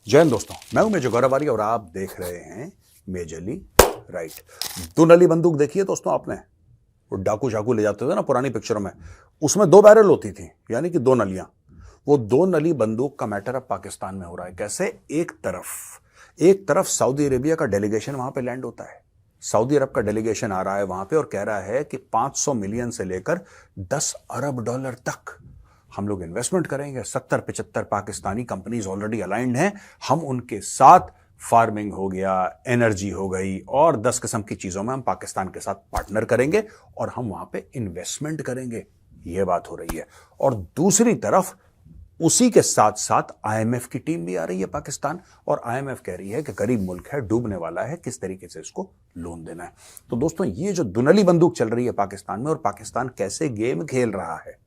जय हिंद दोस्तों, मैं हूं मेजर गौरव और आप देख रहे हैं मेजरली राइट। दो नली बंदूक देखी है दोस्तों आपने? वो डाकू चाकू ले जाते थे ना पुरानी पिक्चरों में, उसमें दो बैरल होती थी, यानी कि दो नलियां। वो दो नली बंदूक का मैटर अब पाकिस्तान में हो रहा है। कैसे? एक तरफ सऊदी अरेबिया का डेलीगेशन वहां पे लैंड होता है। सऊदी अरब का डेलीगेशन आ रहा है वहां पे और कह रहा है कि 500 मिलियन से लेकर 10 अरब डॉलर तक हम लोग इन्वेस्टमेंट करेंगे। 70-75 पाकिस्तानी कंपनीज ऑलरेडी अलाइंड हैं, हम उनके साथ फार्मिंग हो गया, एनर्जी हो गई और 10 किस्म की चीजों में हम पाकिस्तान के साथ पार्टनर करेंगे और हम वहां पे इन्वेस्टमेंट करेंगे। यह बात हो रही है। और दूसरी तरफ उसी के साथ साथ आईएमएफ की टीम भी आ रही है पाकिस्तान, और आईएमएफ कह रही है कि गरीब मुल्क है, डूबने वाला है, किस तरीके से इसको लोन देना है। तो दोस्तों, ये जो दुनली बंदूक चल रही है पाकिस्तान में, और पाकिस्तान कैसे गेम खेल रहा है,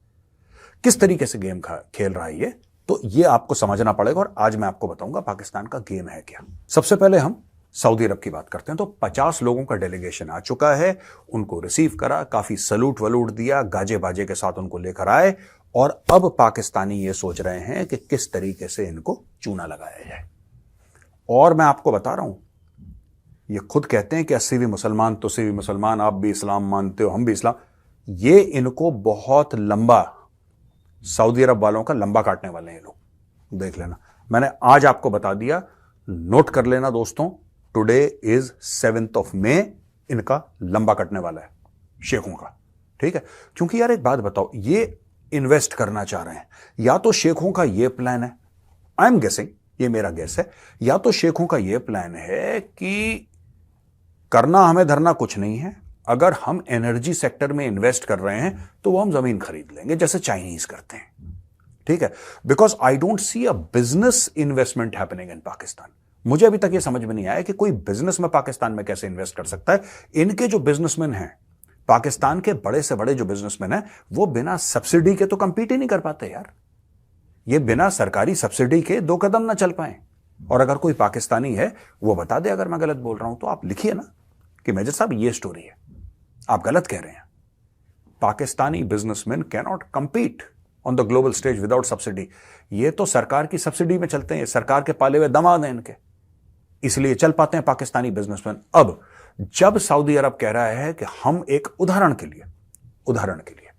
किस तरीके से गेम खेल रहा है, ये तो ये आपको समझना पड़ेगा। और आज मैं आपको बताऊंगा पाकिस्तान का गेम है क्या। सबसे पहले हम सऊदी अरब की बात करते हैं। तो 50 लोगों का डेलीगेशन आ चुका है, उनको रिसीव करा, काफी सलूट वलूट दिया, गाजे बाजे के साथ उनको लेकर आए, और अब पाकिस्तानी ये सोच रहे हैं कि किस तरीके से इनको चूना लगाया जाए। और मैं आपको बता रहा हूं, ये खुद कहते हैं कि 80 भी मुसलमान तो 80 भी मुसलमान, आप भी इस्लाम मानते हो, हम भी इस्लाम। ये इनको बहुत लंबा, सऊदी अरब वालों का लंबा काटने वाले हैं लोग, देख लेना। मैंने आज आपको बता दिया, नोट कर लेना दोस्तों, टुडे इज 7 मई, इनका लंबा कटने वाला है शेखों का, ठीक है। क्योंकि यार एक बात बताओ, ये इन्वेस्ट करना चाह रहे हैं, या तो शेखों का ये प्लान है, आई एम गेसिंग, ये मेरा गेस है, या तो शेखों का ये प्लान है कि करना हमें धरना कुछ नहीं है, अगर हम एनर्जी सेक्टर में इन्वेस्ट कर रहे हैं तो वो हम जमीन खरीद लेंगे जैसे चाइनीज करते हैं, ठीक है। Because I don't see a business investment happening in Pakistan. मुझे अभी तक ये समझ में नहीं आया कि कोई बिजनेस में पाकिस्तान में कैसे इन्वेस्ट कर सकता है। इनके जो बिजनेसमैन हैं, पाकिस्तान के बड़े से बड़े जो बिजनेसमैन हैं, वो बिना सब्सिडी के तो कंपीट ही नहीं कर पाते यार। ये बिना सरकारी सब्सिडी के 2 कदम ना चल पाए। और अगर कोई पाकिस्तानी है वो बता दे अगर मैं गलत बोल रहा हूं, तो आप लिखिए ना कि मेजर साहब ये स्टोरी है, आप गलत कह रहे हैं। Pakistani businessman can not compete on the global stage without subsidy. ये तो सरकार की सब्सिडी में चलते हैं, सरकार के पाले हुए दमाद हैं इनके, इसलिए चल पाते हैं पाकिस्तानी बिजनेसमैन। अब जब सऊदी अरब कह रहा है कि हम एक उदाहरण के लिए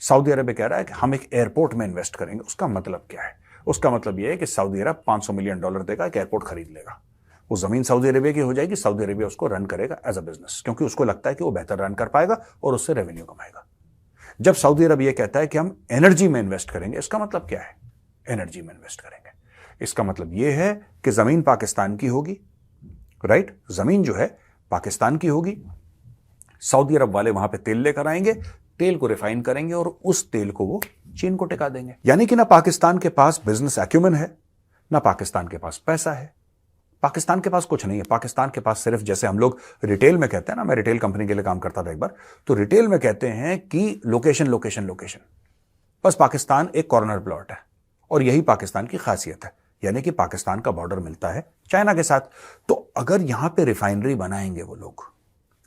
सऊदी अरब कह रहा है कि हम एक एयरपोर्ट में इन्वेस्ट करेंगे, उसका मतलब क्या है? उसका मतलब यह है कि सऊदी अरब 500 मिलियन डॉलर देगा, एक एयरपोर्ट खरीद लेगा, वो जमीन सऊदी अरेबिया की हो जाएगी, सऊदी अरेबिया उसको रन करेगा एज अ बिजनेस, क्योंकि उसको लगता है कि वो बेहतर रन कर पाएगा और उससे रेवेन्यू कमाएगा। जब सऊदी अरब ये कहता है कि हम एनर्जी में इन्वेस्ट करेंगे, इसका मतलब क्या है? एनर्जी में इन्वेस्ट करेंगे, इसका मतलब यह है कि जमीन पाकिस्तान की होगी, राइट? जमीन जो है पाकिस्तान की होगी, सऊदी अरब वाले वहां पे तेल लेकर आएंगे, तेल को रिफाइन करेंगे और उस तेल को वो चीन को टिका देंगे। यानी कि ना पाकिस्तान के पास बिजनेस एक्यूमेन है, ना पाकिस्तान के पास पैसा है, पाकिस्तान के पास कुछ नहीं है। पाकिस्तान के पास सिर्फ, जैसे हम लोग रिटेल में कहते हैं ना, मैं रिटेल कंपनी के लिए काम करता था एक बार, तो रिटेल में कहते हैं कि लोकेशन लोकेशन लोकेशन। बस पाकिस्तान एक कॉर्नर प्लॉट है, और यही पाकिस्तान की खासियत है। यानी कि पाकिस्तान का बॉर्डर मिलता है चाइना के साथ। तो अगर यहां पे रिफाइनरी बनाएंगे वो लोग,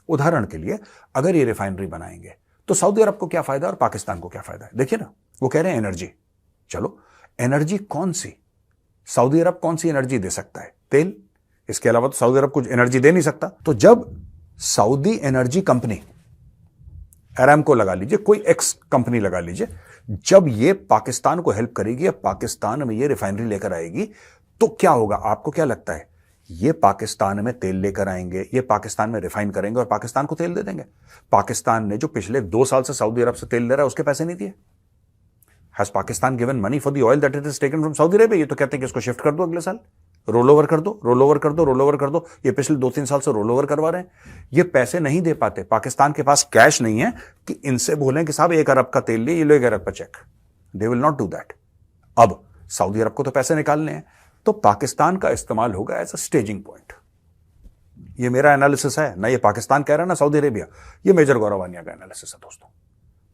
उदाहरण के लिए अगर ये रिफाइनरी बनाएंगे, तो सऊदी अरब को क्या फायदा और पाकिस्तान को क्या फायदा है? देखिए ना, वो कह रहे हैं एनर्जी। चलो, एनर्जी कौन सी? सऊदी अरब कौन सी एनर्जी दे सकता है? तेल। इसके अलावा तो सऊदी अरब कुछ एनर्जी दे नहीं सकता। तो जब सऊदी एनर्जी कंपनी, अरामको लगा लीजिए, कोई एक्स कंपनी लगा लीजिए, जब ये पाकिस्तान को हेल्प करेगी या पाकिस्तान में ये रिफाइनरी लेकर आएगी, तो क्या होगा? आपको क्या लगता है? ये पाकिस्तान में तेल लेकर आएंगे, ये पाकिस्तान में रिफाइन करेंगे और पाकिस्तान को तेल दे देंगे। पाकिस्तान ने जो पिछले 2 साल से सऊदी अरब से तेल ले रहा है, उसके पैसे नहीं दिए। Has Pakistan given money for the oil that it is taken from Saudi Arabia? ये तो कहते हैं कि इसको शिफ्ट कर दो अगले साल, रोल ओवर कर दो, रोल ओवर कर दो, रोल ओवर कर दो। ये पिछले 2-3 साल से रोल ओवर करवा रहे हैं। ये पैसे नहीं दे पाते, पाकिस्तान के पास कैश नहीं है कि इनसे बोलें कि साहब 1 अरब का तेल लिए, ये लो 1 अरब का cheque. They will not do that. अब सऊदी अरब को तो पैसे निकालने हैं, तो पाकिस्तान का इस्तेमाल होगा एज अ स्टेजिंग पॉइंट। ये मेरा एनालिसिस है ना, ये पाकिस्तान कह रहा है ना सऊदी अरेबिया, ये मेजर गौरवानिया का एनालिसिस है दोस्तों।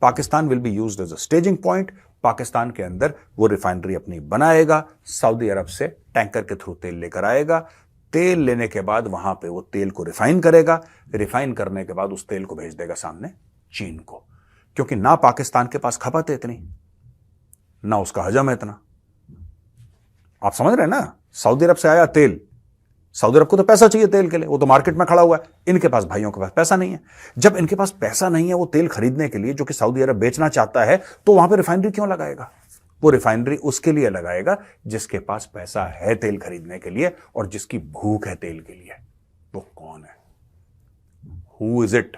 Pakistan will be used as a staging point. Pakistan के अंदर वो रिफाइनरी अपनी बनाएगा, सऊदी अरब से टैंकर के थ्रू तेल लेकर आएगा, तेल लेने के बाद वहां पे वो तेल को रिफाइन करेगा, रिफाइन करने के बाद उस तेल को भेज देगा सामने चीन को, क्योंकि ना पाकिस्तान के पास खपत है इतनी, ना उसका हजम है इतना। आप समझ रहे हैं ना? सऊदी अरब से आया तेल, सऊदी अरब को तो पैसा चाहिए तेल के लिए, वो तो मार्केट में खड़ा हुआ है। इनके पास, भाइयों के पास पैसा नहीं है। जब इनके पास पैसा नहीं है वो तेल खरीदने के लिए जो कि सऊदी अरब बेचना चाहता है, तो वहां पे रिफाइनरी क्यों लगाएगा? वो रिफाइनरी उसके लिए लगाएगा जिसके पास पैसा है तेल खरीदने के लिए और जिसकी भूख है तेल के लिए। वो कौन है? Who is it?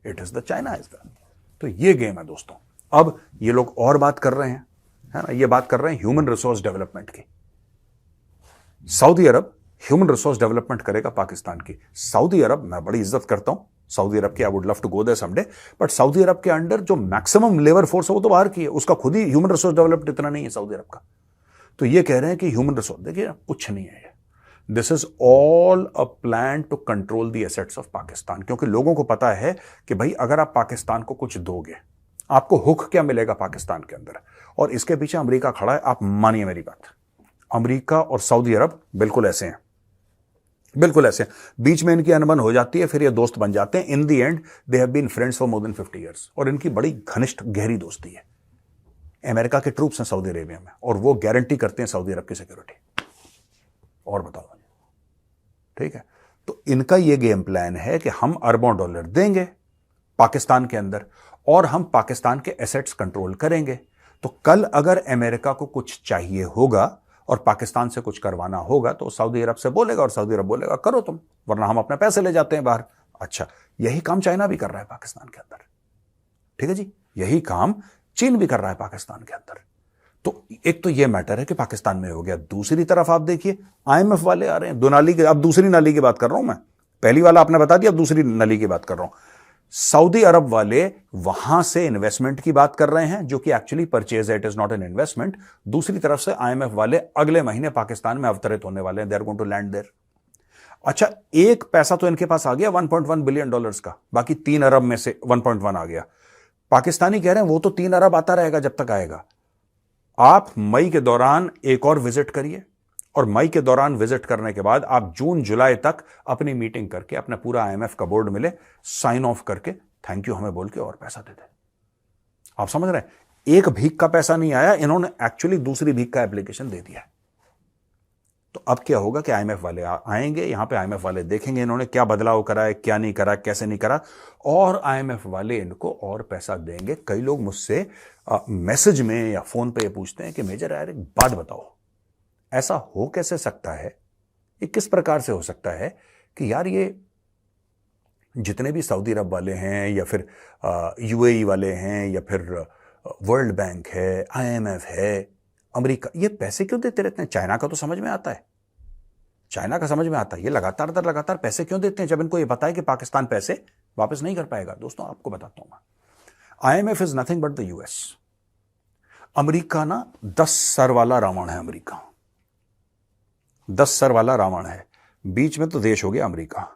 It is the China is the. तो ये गेम है दोस्तों। अब ये लोग और बात कर रहे हैं, है ना, ये बात कर रहे हैं ह्यूमन रिसोर्स डेवलपमेंट की। सऊदी अरब ह्यूमन रिसोर्स डेवलपमेंट करेगा पाकिस्तान की। सऊदी अरब, मैं बड़ी इज्जत करता हूं सऊदी अरब की, I would love to go there someday, but Saudi Arab के अंडर जो मैक्सिमम लेबर फोर्स है वो तो बाहर की है, उसका खुद ही ह्यूमन रिसोर्स डेवलपमेंट इतना नहीं है सऊदी अरब का। तो ये कह रहे हैं कि ह्यूमन रिसोर्स, देखिए कुछ नहीं है, this is all a plan to control the assets of Pakistan. क्योंकि लोगों को पता है कि भाई अगर आप पाकिस्तान को कुछ दोगे, आपको हुक क्या मिलेगा पाकिस्तान के अंदर, और इसके पीछे अमेरिका खड़ा है। आप मानिए मेरी बात, अमेरिका और सऊदी अरब बिल्कुल ऐसे हैं, बिल्कुल ऐसे हैं। बीच में इनकी अनबन हो जाती है, फिर ये दोस्त बन जाते हैं। In the end they have been friends for more than 50 years, और इनकी बड़ी घनिष्ठ गहरी दोस्ती है। अमेरिका के ट्रूप्स हैं सऊदी अरेबिया में, और वो गारंटी करते हैं सऊदी अरब की सिक्योरिटी। और बताओ मुझे, ठीक है? तो इनका ये गेम प्लान है कि हम अरबों डॉलर देंगे पाकिस्तान के अंदर, और हम पाकिस्तान के एसेट्स कंट्रोल करेंगे। तो कल अगर अमेरिका को कुछ चाहिए होगा और पाकिस्तान से कुछ करवाना होगा तो सऊदी अरब से बोलेगा, और सऊदी अरब बोलेगा करो तुम, वरना हम अपने पैसे ले जाते हैं बाहर। अच्छा, यही काम चाइना भी कर रहा है पाकिस्तान के अंदर, ठीक है जी, यही काम चीन भी कर रहा है पाकिस्तान के अंदर। तो एक तो ये मैटर है कि पाकिस्तान में हो गया। दूसरी तरफ आप देखिए आईएमएफ वाले आ रहे हैं, दो नाली के, अब दूसरी नाली की बात कर रहा हूं मैं, पहली वाला आपने बता दिया, अब दूसरी नाली की बात कर रहा हूं। सऊदी अरब वाले वहां से इन्वेस्टमेंट की बात कर रहे हैं, जो कि एक्चुअली परचेज है, it is not an investment. दूसरी तरफ से आईएमएफ वाले अगले महीने पाकिस्तान में अवतरित होने वाले हैं, they are going to land there. अच्छा, एक पैसा तो इनके पास आ गया 1.1 बिलियन डॉलर्स का, बाकी 3 अरब में से 1.1 आ गया। पाकिस्तानी कह रहे हैं वो तो 3 अरब आता रहेगा जब तक आएगा। आप मई के दौरान एक और विजिट करिए, और मई के दौरान विजिट करने के बाद आप जून जुलाई तक अपनी मीटिंग करके अपना पूरा आईएमएफ का बोर्ड मिले, साइन ऑफ करके थैंक यू हमें बोल के और पैसा दे दे। आप समझ रहे हैं, एक भीख का पैसा नहीं आया, इन्होंने एक्चुअली दूसरी भीख का एप्लीकेशन दे दिया है। तो अब क्या होगा कि आईएमएफ वाले आएंगे यहां पे, आईएमएफ वाले देखेंगे इन्होंने क्या बदलाव करा है, क्या नहीं करा, कैसे नहीं करा, और आईएमएफ वाले इनको और पैसा देंगे। कई लोग मुझसे मैसेज में या फोन पे पूछते हैं कि मेजर यार एक बात बताओ, ऐसा हो कैसे सकता है, ये किस प्रकार से हो सकता है कि यार ये जितने भी सऊदी अरब वाले हैं या फिर यूएई वाले हैं या फिर वर्ल्ड बैंक है, आईएमएफ है, अमेरिका, ये पैसे क्यों देते रहते हैं? चाइना का तो समझ में आता है, चाइना का समझ में आता है, ये लगातार पैसे क्यों देते हैं जब इनको ये पता है कि पाकिस्तान पैसे वापस नहीं कर पाएगा? दोस्तों आपको बताता हूं मैं, IMF is nothing but the US. America ना 10 सर वाला रावण है, अमेरिका 10 सर वाला रावण है। बीच में तो देश हो गया अमेरिका,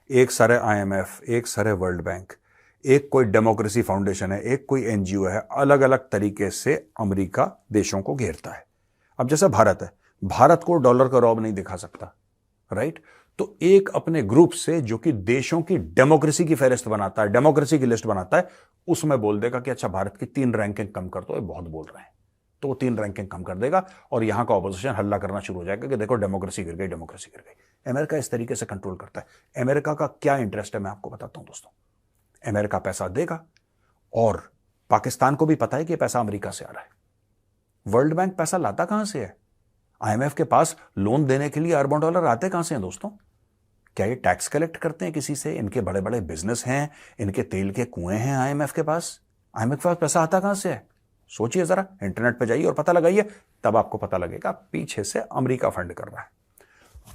एक सर है आईएमएफ, एक सर है वर्ल्ड बैंक, एक कोई डेमोक्रेसी फाउंडेशन है, एक कोई एनजीओ है। अलग अलग तरीके से अमेरिका देशों को घेरता है। अब जैसे भारत है, भारत को डॉलर का रौब नहीं दिखा सकता, राइट? तो एक अपने ग्रुप से जो कि देशों की डेमोक्रेसी की फेहरिस्त बनाता है, डेमोक्रेसी की लिस्ट बनाता है, उसमें बोल देगा कि अच्छा भारत की 3 रैंकिंग कम कर दो, ये बहुत बोल रहे हैं, तो वो 3 रैंकिंग कम कर देगा, और यहां का ऑपोजिशन हल्ला करना शुरू हो जाएगा कि देखो डेमोक्रेसी गिर गई, डेमोक्रेसी गिर गई। अमेरिका इस तरीके से कंट्रोल करता है। अमेरिका का क्या इंटरेस्ट है मैं आपको बताता हूं दोस्तों। अमेरिका पैसा देगा, और पाकिस्तान को भी पता है कि पैसा अमेरिका से आ रहा है। वर्ल्ड बैंक पैसा लाता कहां से है? आईएमएफ के पास लोन देने के लिए अरबों डॉलर आते कहां से हैं दोस्तों? क्या ये टैक्स कलेक्ट करते हैं किसी से? इनके बड़े बड़े बिजनेस हैं, इनके तेल के कुएं हैं आईएमएफ के पास। आईएमएफ के पास पैसा आता कहां से है? सोचिए जरा, इंटरनेट पे जाइए और पता लगाइए, तब आपको पता लगेगा पीछे से अमेरिका फंड कर रहा है।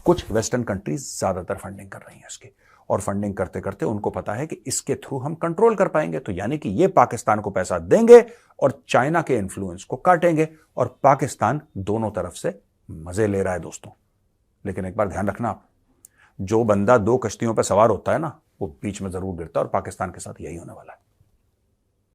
कुछ वेस्टर्न कंट्रीज ज्यादातर फंडिंग कर रही हैं इसकी, और फंडिंग करते करते उनको पता है कि इसके थ्रू हम कंट्रोल कर पाएंगे। तो यानी कि ये पाकिस्तान को पैसा देंगे और चाइना के इन्फ्लुएंस को काटेंगे, और पाकिस्तान दोनों तरफ से मजे ले रहा है दोस्तों। लेकिन एक बार ध्यान रखना आप, जो बंदा 2 कश्तियों पर सवार होता है ना, वो बीच में जरूर गिरता है, और पाकिस्तान के साथ यही होने वाला है।